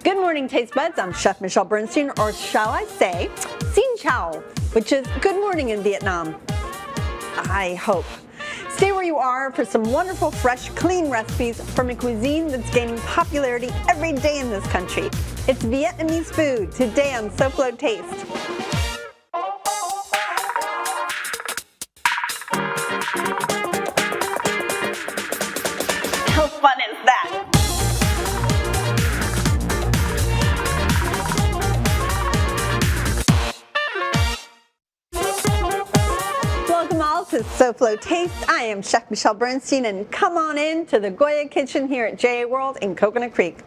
Good morning, taste buds. I'm Chef Michelle Bernstein, or shall I say, Xin Chào, which is good morning in Vietnam. I hope. Stay where you are for some wonderful, fresh, clean recipes from a cuisine that's gaining popularity every day in this country. It's Vietnamese food, today on SoFlo Taste. How fun is that? Welcome all to SoFlo Taste. I am Chef Michelle Bernstein, and come on in to the Goya Kitchen here at JA World in Coconut Creek.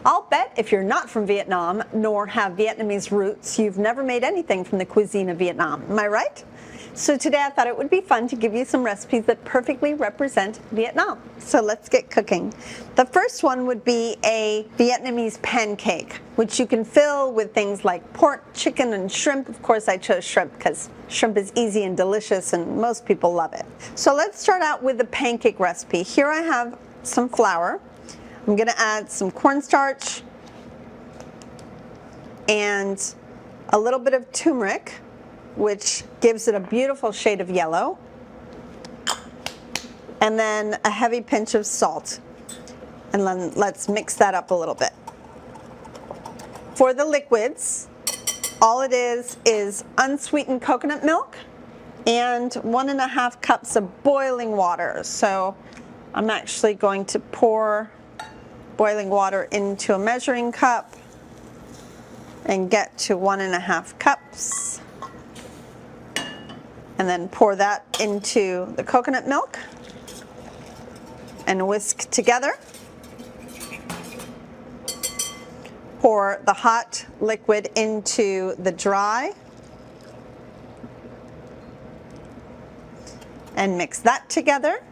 I'll bet if you're not from Vietnam nor have Vietnamese roots, you've never made anything from the cuisine of Vietnam. Am I right? So today I thought it would be fun to give you some recipes that perfectly represent Vietnam. So let's get cooking. The first one would be a Vietnamese pancake, which you can fill with things like pork, chicken, and shrimp. Of course, I chose shrimp because shrimp is easy and delicious and most people love it. So let's start out with the pancake recipe. Here I have some flour. I'm going to add some cornstarch and a little bit of turmeric, which gives it a beautiful shade of yellow, and then a heavy pinch of salt. And then let's mix that up a little bit. For the liquids, all it is unsweetened coconut milk and 1.5 cups of boiling water. So I'm actually going to pour boiling water into a measuring cup and get to 1.5 cups. And then pour that into the coconut milk and whisk together. Pour the hot liquid into the dry and mix that together.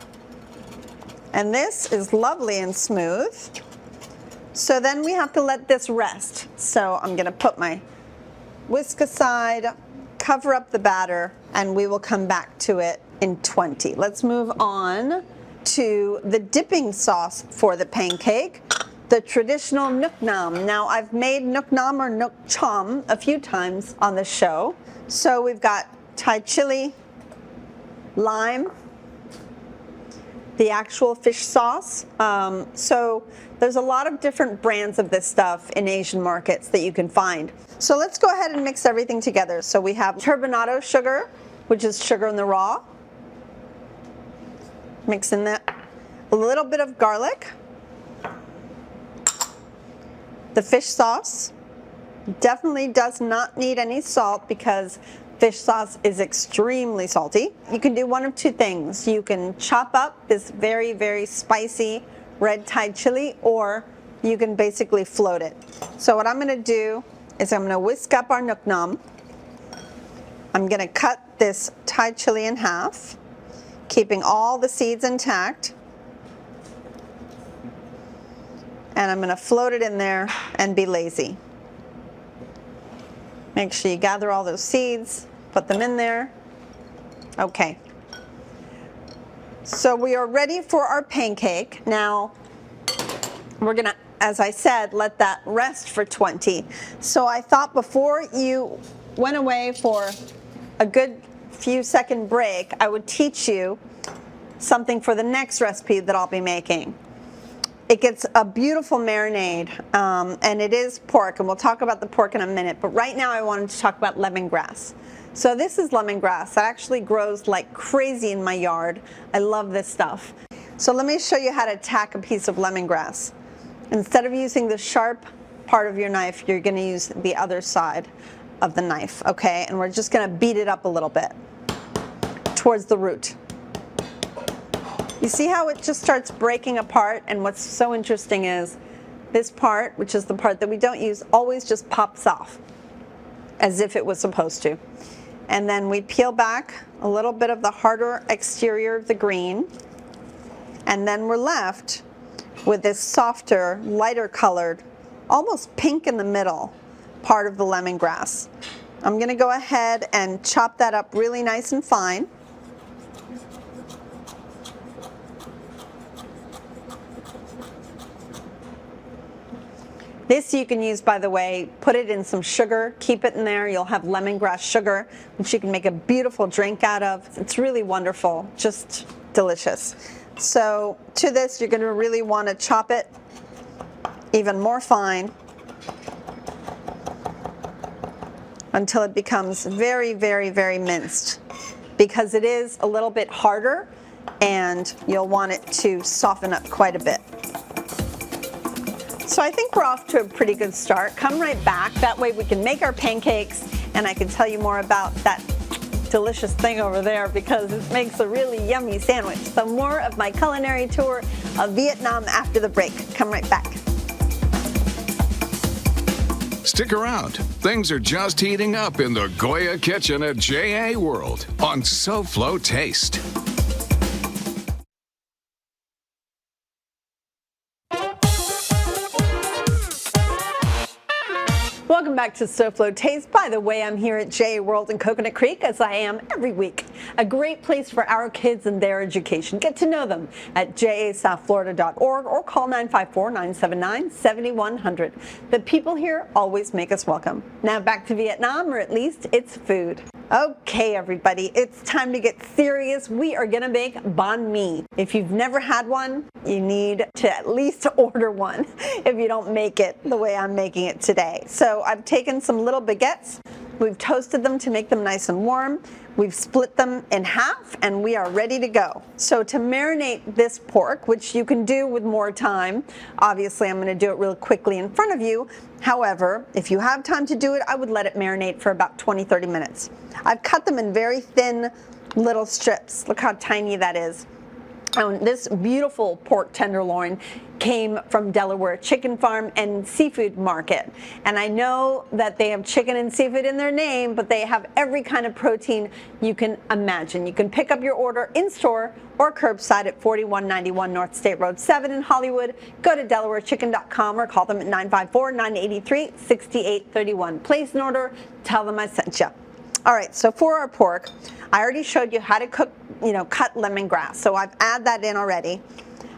And this is lovely and smooth. So then we have to let this rest. So I'm going to put my whisk aside, cover up the batter, and we will come back to it in 20. Let's move on to the dipping sauce for the pancake, the traditional Nuoc Nam. Now, I've made Nuoc Nam or Nuoc Cham a few times on the show. So we've got Thai chili, lime, the actual fish sauce. So there's a lot of different brands of this stuff in Asian markets that you can find. So let's go ahead and mix everything together. So we have turbinado sugar, which is sugar in the raw. Mix in that. A little bit of garlic. The fish sauce definitely does not need any salt because fish sauce is extremely salty. You can do one of two things. You can chop up this very, very spicy red Thai chili, or you can basically float it. So what I'm going to do is I'm going to whisk up our Nuoc Nam. I'm going to cut this Thai chili in half, keeping all the seeds intact. And I'm going to float it in there and be lazy. Make sure you gather all those seeds, put them in there. Okay. So we are ready for our pancake. Now, we're going to, as I said, let that rest for 20. So I thought before you went away for a good few second break, I would teach you something for the next recipe that I'll be making. It gets a beautiful marinade, and it is pork, and we'll talk about the pork in a minute, but right now I wanted to talk about lemongrass. So this is lemongrass that actually grows like crazy in my yard. I love this stuff. So let me show you how to attack a piece of lemongrass. Instead of using the sharp part of your knife, you're going to use the other side of the knife, okay? And we're just going to beat it up a little bit towards the root. You see how it just starts breaking apart, and what's so interesting is this part, which is the part that we don't use, always just pops off as if it was supposed to. And then we peel back a little bit of the harder exterior of the green, and then we're left with this softer, lighter colored, almost pink in the middle part of the lemongrass. I'm going to go ahead and chop that up really nice and fine. This you can use, by the way, put it in some sugar, keep it in there. You'll have lemongrass sugar, which you can make a beautiful drink out of. It's really wonderful, just delicious. So to this, you're going to really want to chop it even more fine until it becomes very, very, very minced, because it is a little bit harder and you'll want it to soften up quite a bit. So I think we're off to a pretty good start. Come right back. That way we can make our pancakes and I can tell you more about that delicious thing over there, because it makes a really yummy sandwich. So more of my culinary tour of Vietnam after the break. Come right back. Stick around. Things are just heating up in the Goya kitchen at JA World on SoFlo Taste. Welcome back to SoFlo Taste. By the way, I'm here at JA World in Coconut Creek, as I am every week. A great place for our kids and their education. Get to know them at jasouthflorida.org or call 954-979-7100. The people here always make us welcome. Now back to Vietnam, or at least its food. Okay, everybody, it's time to get serious. We are gonna make banh mi. If you've never had one, you need to at least order one if you don't make it the way I'm making it today. So I've taken some little baguettes. We've toasted them to make them nice and warm. We've split them in half and we are ready to go. So to marinate this pork, which you can do with more time, obviously I'm going to do it real quickly in front of you. However, if you have time to do it, I would let it marinate for about 20-30 minutes. I've cut them in very thin little strips. Look how tiny that is. And this beautiful pork tenderloin came from Delaware Chicken Farm and Seafood Market. And I know that they have chicken and seafood in their name, but they have every kind of protein you can imagine. You can pick up your order in-store or curbside at 4191 North State Road 7 in Hollywood. Go to DelawareChicken.com or call them at 954-983-6831. Place an order, tell them I sent you. All right, so for our pork, I already showed you how to cut lemongrass. So I've added that in already.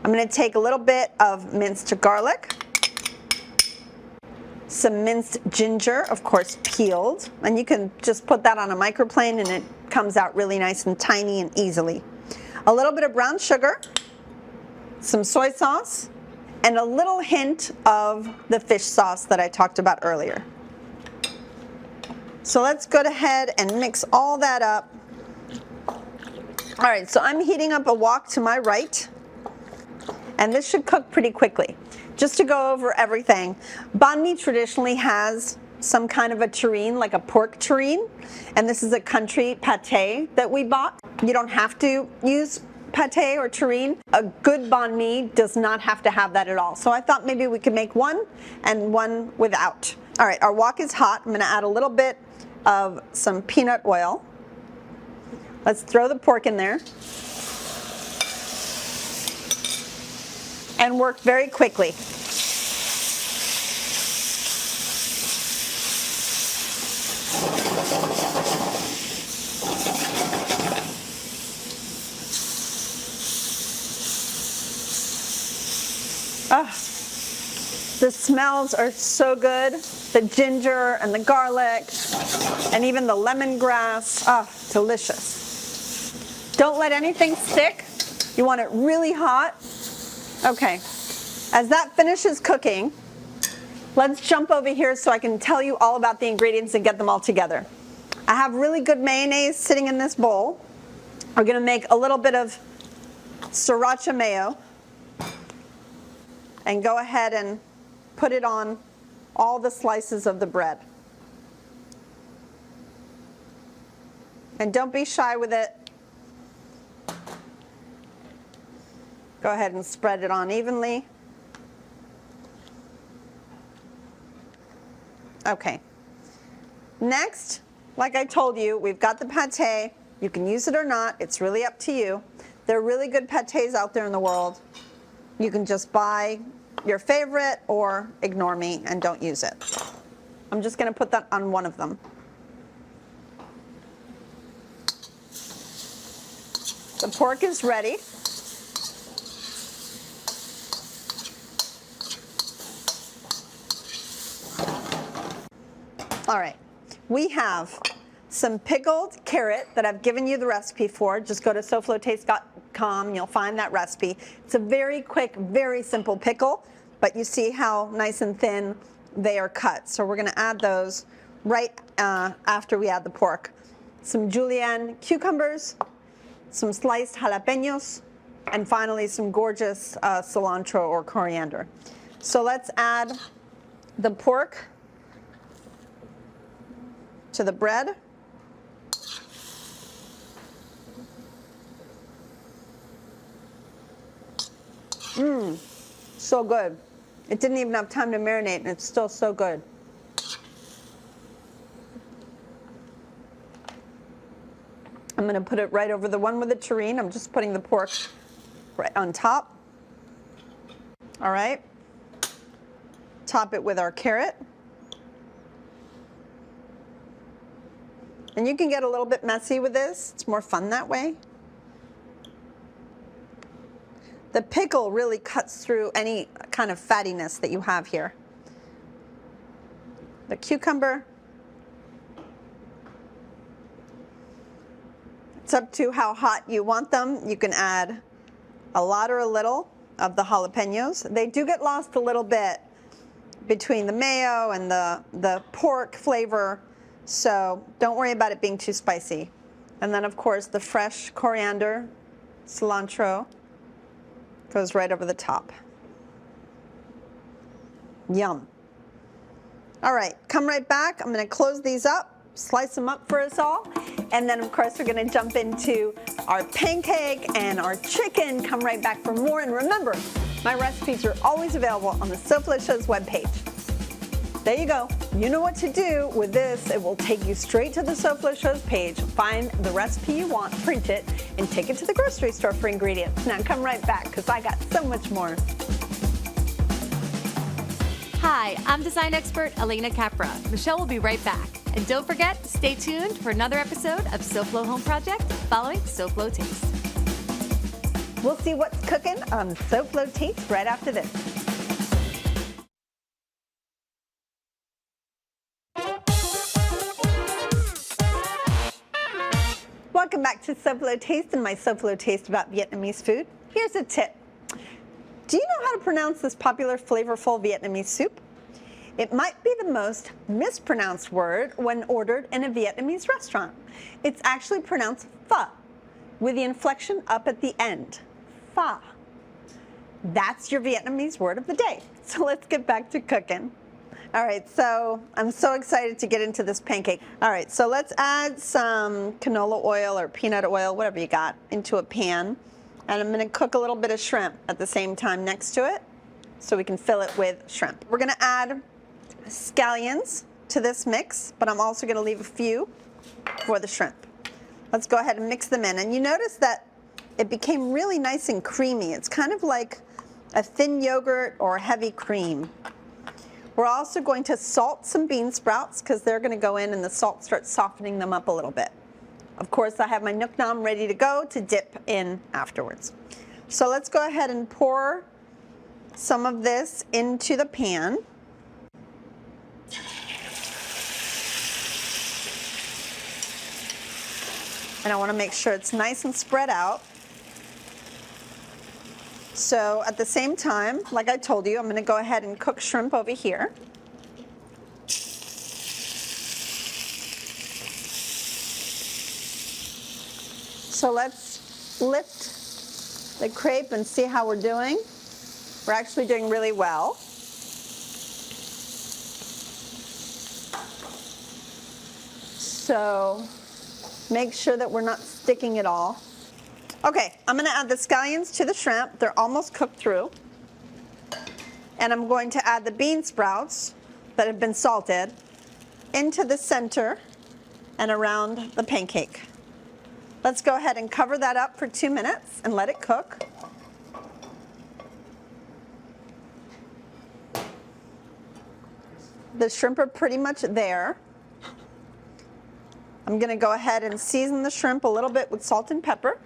I'm going to take a little bit of minced garlic, some minced ginger, of course peeled, and you can just put that on a microplane and it comes out really nice and tiny and easily. A little bit of brown sugar, some soy sauce, and a little hint of the fish sauce that I talked about earlier. So let's go ahead and mix all that up. All right, so I'm heating up a wok to my right, and this should cook pretty quickly. Just to go over everything, banh mi traditionally has some kind of a terrine, like a pork terrine, and this is a country pate that we bought. You don't have to use pate or terrine. A good banh mi does not have to have that at all. So I thought maybe we could make one and one without. All right, our wok is hot. I'm gonna add a little bit of some peanut oil. Let's throw the pork in there and work very quickly. The smells are so good. The ginger and the garlic and even the lemongrass. Delicious. Don't let anything stick. You want it really hot. Okay, as that finishes cooking, let's jump over here so I can tell you all about the ingredients and get them all together. I have really good mayonnaise sitting in this bowl. We're gonna make a little bit of sriracha mayo and go ahead and put it on all the slices of the bread. And don't be shy with it. Go ahead and spread it on evenly. Okay. Next, like I told you, we've got the pate. You can use it or not. It's really up to you. There are really good pates out there in the world. You can just buy your favorite or ignore me and don't use it. I'm just going to put that on one of them. The pork is ready. All right, we have some pickled carrot that I've given you the recipe for. Just go to SoFloTaste.com, you'll find that recipe. It's a very quick, very simple pickle, but you see how nice and thin they are cut. So we're gonna add those right after we add the pork. Some julienne cucumbers, some sliced jalapenos, and finally some gorgeous cilantro or coriander. So let's add the pork to the bread. So good. It didn't even have time to marinate, and it's still so good. I'm going to put it right over the one with the tureen. I'm just putting the pork right on top. All right. Top it with our carrot. And you can get a little bit messy with this. It's more fun that way. The pickle really cuts through any kind of fattiness that you have here. The cucumber. It's up to how hot you want them. You can add a lot or a little of the jalapenos. They do get lost a little bit between the mayo and the pork flavor, so don't worry about it being too spicy. And then, of course, the fresh coriander, cilantro, goes right over the top. Yum. All right, come right back. I'm going to close these up, slice them up for us all, and then, of course, we're going to jump into our pancake and our chicken. Come right back for more. And remember, my recipes are always available on the SoFlo Show's webpage. There you go. You know what to do with this. It will take you straight to the SoFlo Show's page. Find the recipe you want, print it, and take it to the grocery store for ingredients. Now come right back, because I got so much more. Hi, I'm design expert Elena Capra. Michelle will be right back. And don't forget, stay tuned for another episode of SoFlo Home Project following SoFlo Taste. We'll see what's cooking on SoFlo Taste right after this. Welcome back to SoFlo Taste and my SoFlo Taste about Vietnamese food. Here's a tip. Do you know how to pronounce this popular flavorful Vietnamese soup? It might be the most mispronounced word when ordered in a Vietnamese restaurant. It's actually pronounced pho, with the inflection up at the end. Pho. That's your Vietnamese word of the day. So let's get back to cooking. All right, so I'm so excited to get into this pancake. All right, so let's add some canola oil or peanut oil, whatever you got, into a pan. And I'm gonna cook a little bit of shrimp at the same time next to it so we can fill it with shrimp. We're gonna add scallions to this mix, but I'm also gonna leave a few for the shrimp. Let's go ahead and mix them in. And you notice that it became really nice and creamy. It's kind of like a thin yogurt or heavy cream. We're also going to salt some bean sprouts because they're going to go in and the salt starts softening them up a little bit. Of course, I have my Nuc Nam ready to go to dip in afterwards. So let's go ahead and pour some of this into the pan. And I want to make sure it's nice and spread out. So at the same time, like I told you, I'm going to go ahead and cook shrimp over here. So let's lift the crepe and see how we're doing. We're actually doing really well. So make sure that we're not sticking it all. Okay, I'm going to add the scallions to the shrimp. They're almost cooked through. And I'm going to add the bean sprouts that have been salted into the center and around the pancake. Let's go ahead and cover that up for 2 minutes and let it cook. The shrimp are pretty much there. I'm going to go ahead and season the shrimp a little bit with salt and pepper.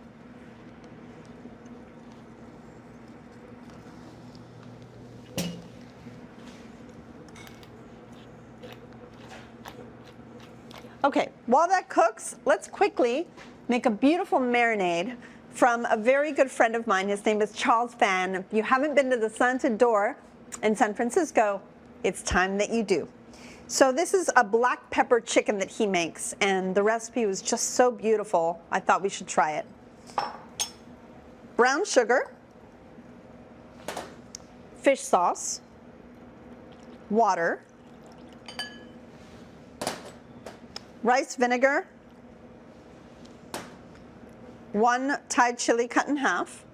Okay, while that cooks, let's quickly make a beautiful marinade from a very good friend of mine. His name is Charles Banh. If you haven't been to the Slanted Door in San Francisco, it's time that you do. So this is a black pepper chicken that he makes, and the recipe was just so beautiful, I thought we should try it. Brown sugar, fish sauce, water, rice vinegar, 1 Thai chili cut in half,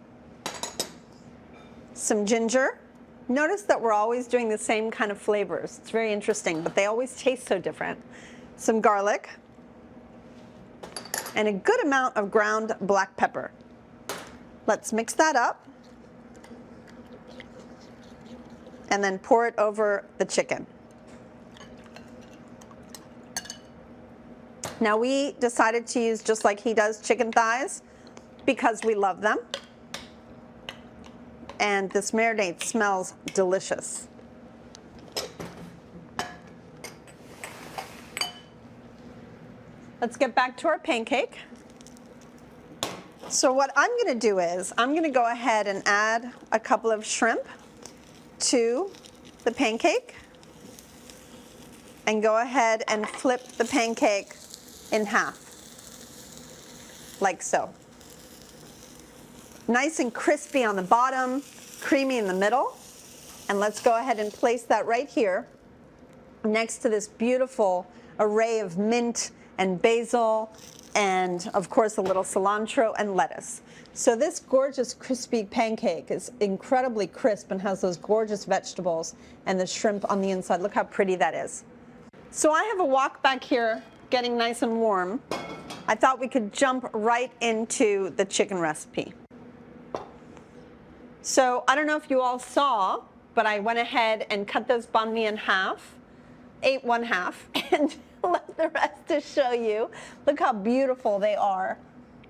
some ginger. Notice that we're always doing the same kind of flavors. It's very interesting, but they always taste so different. Some garlic, and a good amount of ground black pepper. Let's mix that up, and then pour it over the chicken. Now we decided to use, just like he does, chicken thighs because we love them. And this marinade smells delicious. Let's get back to our pancake. So what I'm going to do is I'm going to go ahead and add a couple of shrimp to the pancake and go ahead and flip the pancake in half, like so. Nice and crispy on the bottom, creamy in the middle. And let's go ahead and place that right here next to this beautiful array of mint and basil and, of course, a little cilantro and lettuce. So this gorgeous crispy pancake is incredibly crisp and has those gorgeous vegetables and the shrimp on the inside. Look how pretty that is. So I have a wok back here getting nice and warm. I thought we could jump right into the chicken recipe. So I don't know if you all saw, but I went ahead and cut those banh mi in half, ate 1 half, and left the rest to show you. Look how beautiful they are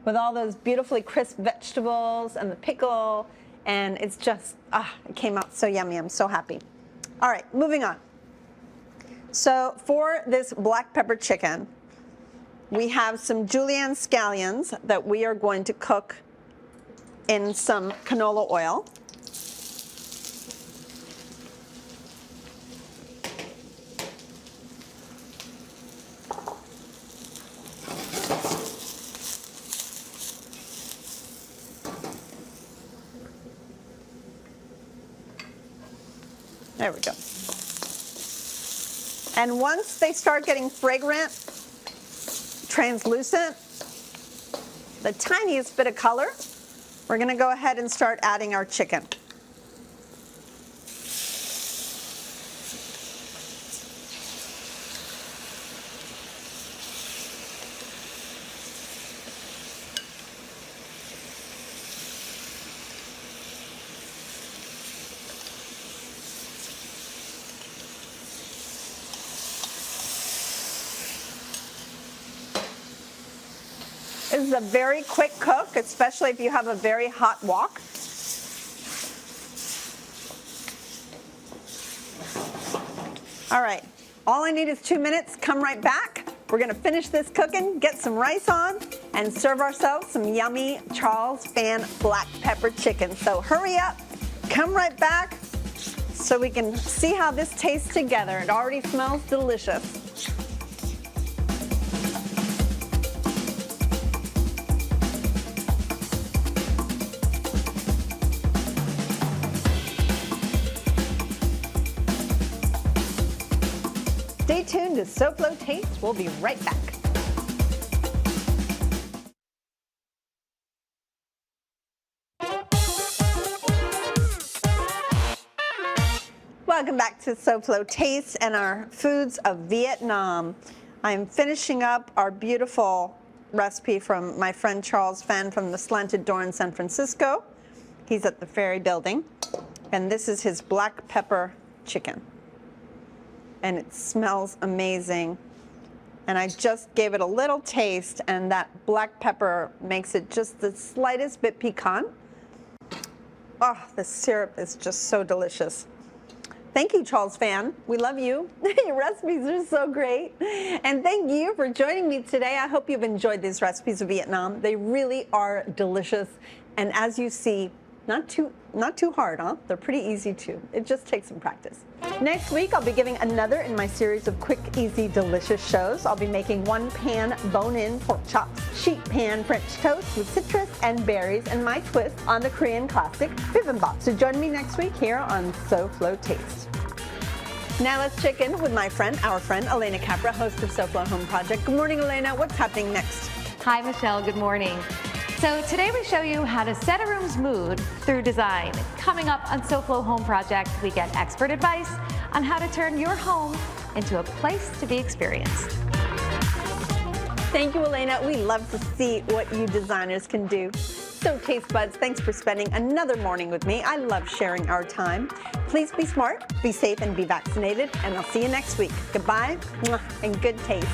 with all those beautifully crisp vegetables and the pickle, and it's just, it came out so yummy. I'm so happy. All right, moving on. So for this black pepper chicken, we have some julienne scallions that we are going to cook in some canola oil. There we go. And once they start getting fragrant, translucent, the tiniest bit of color, we're going to go ahead and start adding our chicken. This is a very quick cook, especially if you have a very hot wok. All right, all I need is 2 minutes. Come right back. We're gonna finish this cooking, get some rice on, and serve ourselves some yummy Charles Banh black pepper chicken. So hurry up, come right back so we can see how this tastes together. It already smells delicious. Stay tuned to SoFlo Tastes. We'll be right back. Welcome back to SoFlo Tastes and our foods of Vietnam. I'm finishing up our beautiful recipe from my friend Charles Banh from the Slanted Door in San Francisco. He's at the Ferry Building. And this is his black pepper chicken. And it smells amazing. And I just gave it a little taste, and that black pepper makes it just the slightest bit piquant. Oh, the syrup is just so delicious. Thank you, Charles Fan. We love you. Your recipes are so great. And thank you for joining me today. I hope you've enjoyed these recipes of Vietnam. They really are delicious. And as you see, not too hard, huh? They're pretty easy too. It just takes some practice. Next week, I'll be giving another in my series of quick, easy, delicious shows. I'll be making one-pan bone-in pork chops, sheet pan French toast with citrus and berries, and my twist on the Korean classic bibimbap. So join me next week here on SoFlo Taste. Now let's check in with our friend Elena Capra, host of SoFlo Home Project. Good morning, Elena. What's happening next? Hi, Michelle. Good morning. So today we show you how to set a room's mood through design. Coming up on SoFlo Home Project, we get expert advice on how to turn your home into a place to be experienced. Thank you, Elena. We love to see what you designers can do. So Taste Buds, thanks for spending another morning with me. I love sharing our time. Please be smart, be safe, and be vaccinated. And I'll see you next week. Goodbye, and good taste.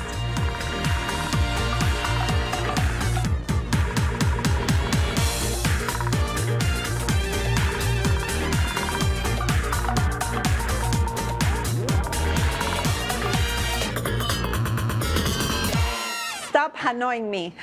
Stop annoying me.